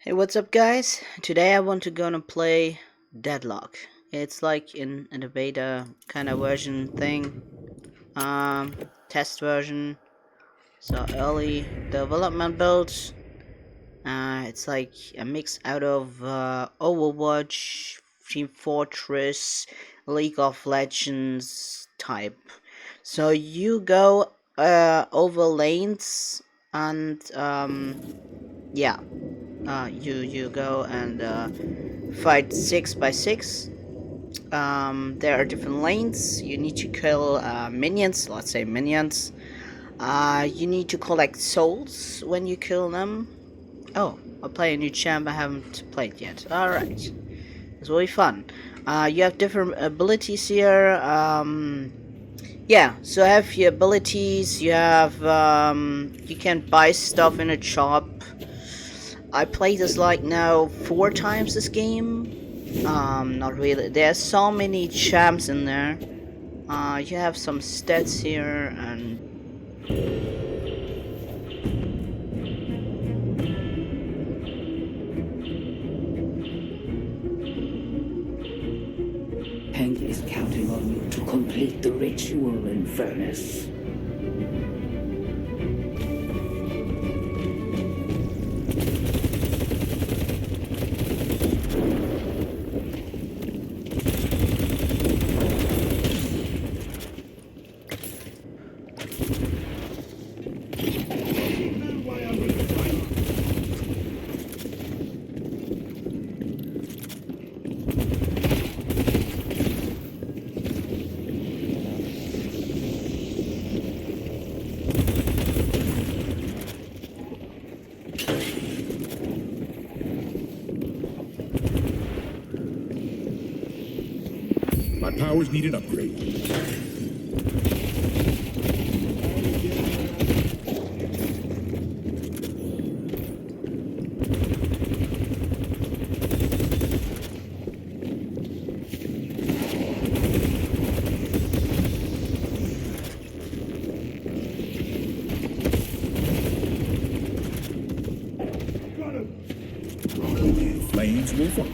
Hey, what's up, guys? Today I want to gonna play Deadlock. It's like in a beta kind of version thing, test version. So early development builds. It's like a mix out of Overwatch, Team Fortress, League of Legends type. So you go over lanes and yeah, you go and fight 6 by 6. There are different lanes. You need to kill minions, let's say minions. You need to collect souls when you kill them. Oh, I'll play a new champ I haven't played yet. Alright, it's really fun. You have different abilities here. Yeah, so I have your abilities. You have, you can buy stuff in a shop. I played this like now 4 times this game. Not really. There's so many champs in there. You have some stats here and Hank is counting on you to complete the ritual in Furnace. My powers need an upgrade. Flames will follow.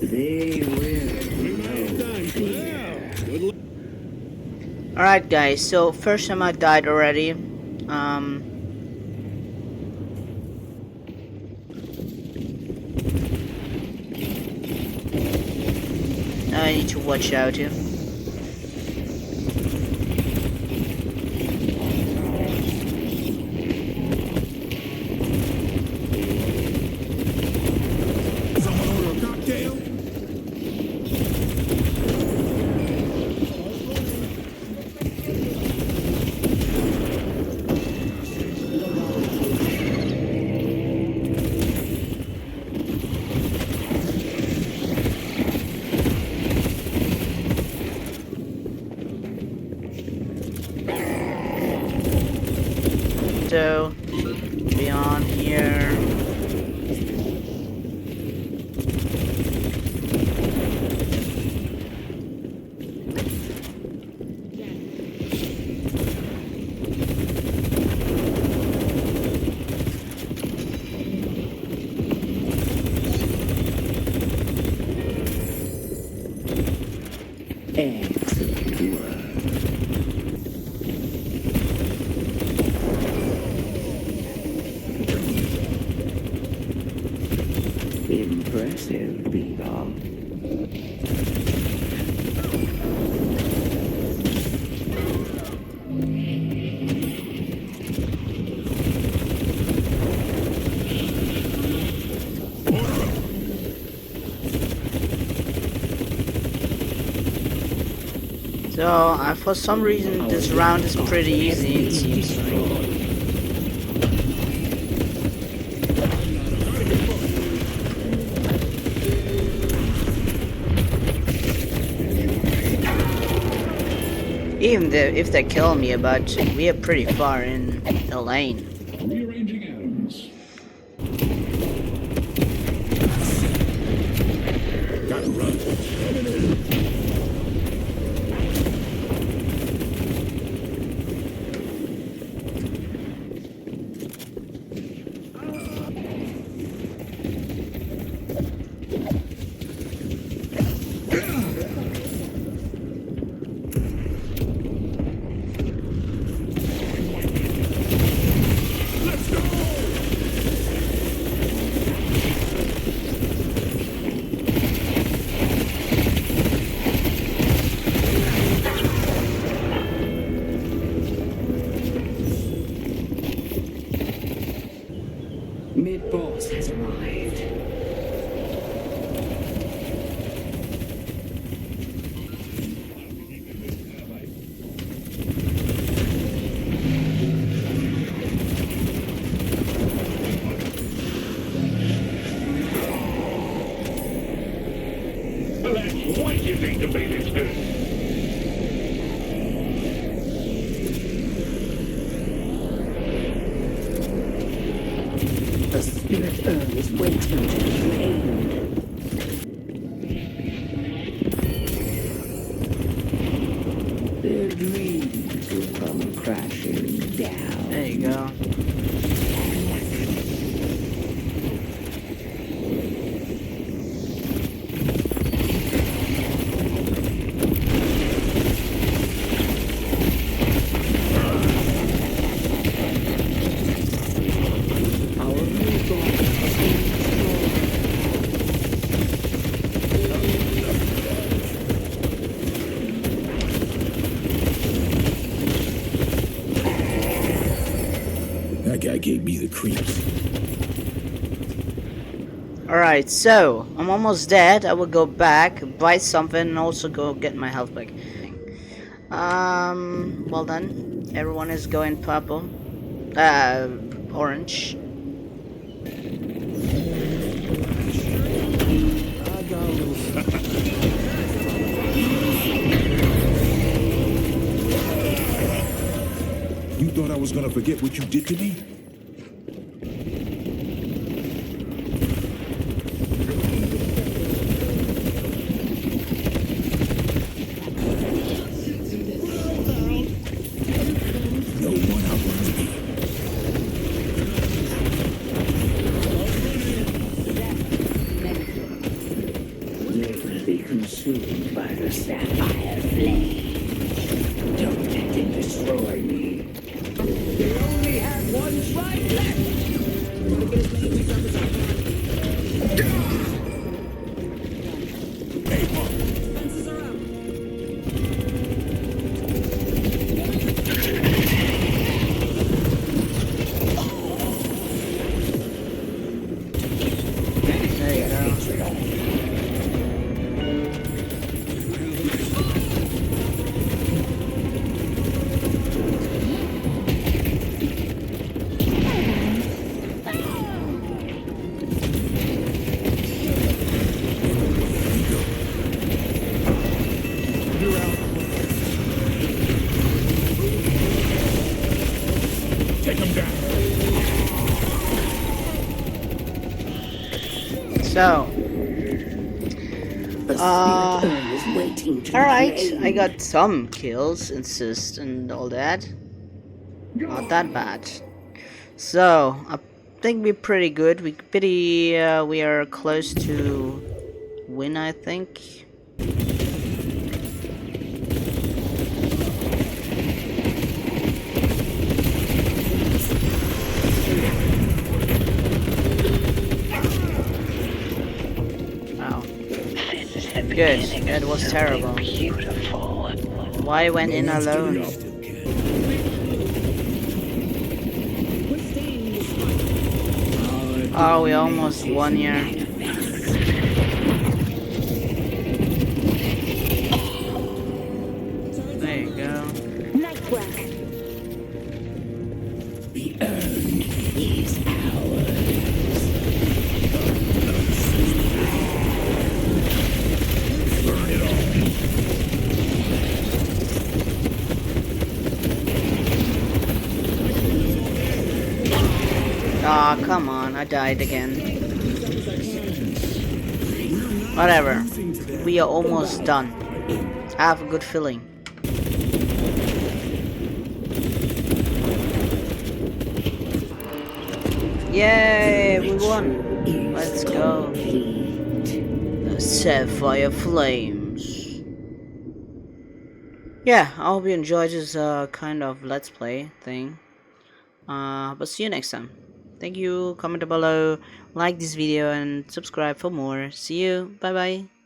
They will. alright, guys. So first time I died already. Now I need to watch out here. Someone order a cocktail? Excellent work. Impressive, people. So, for some reason, this round is pretty easy, it seems like. Even if they kill me, but we are pretty far in the lane. Rearranging atoms. Gotta run. Mid-boss has arrived. What do you think the baby's good? The spirit urn is waiting to be claimed. Their dreams will come crashing down. There you go. Our new boss is That guy gave me the creeps. Alright, so I'm almost dead. I will go back, buy something, and also go get my health back. Well done. Everyone is going purple. Orange. You thought I was gonna forget what you did to me? No one outruns me. Never be consumed by the sapphire flame. Don't let them destroy me. They only have one strike left. There you go. Take him down. So, The spirit urn is waiting to be alright, claimed. I got some kills, insist, and all that. Not that bad. So, I think we're pretty good. We are close to win, I think. good. That was terrible. Beautiful. Why I went in alone? Oh, we almost won here. There you go. Nice work. The urn is ours. Burn it all. Aw, come on, I died again. Whatever. We are almost done. I have a good feeling. Yay, we won. Let's go. The Sapphire Flames. Yeah, I hope you enjoyed this kind of let's play thing. But see you next time. Thank you, comment below, like this video and subscribe for more. See you, bye bye.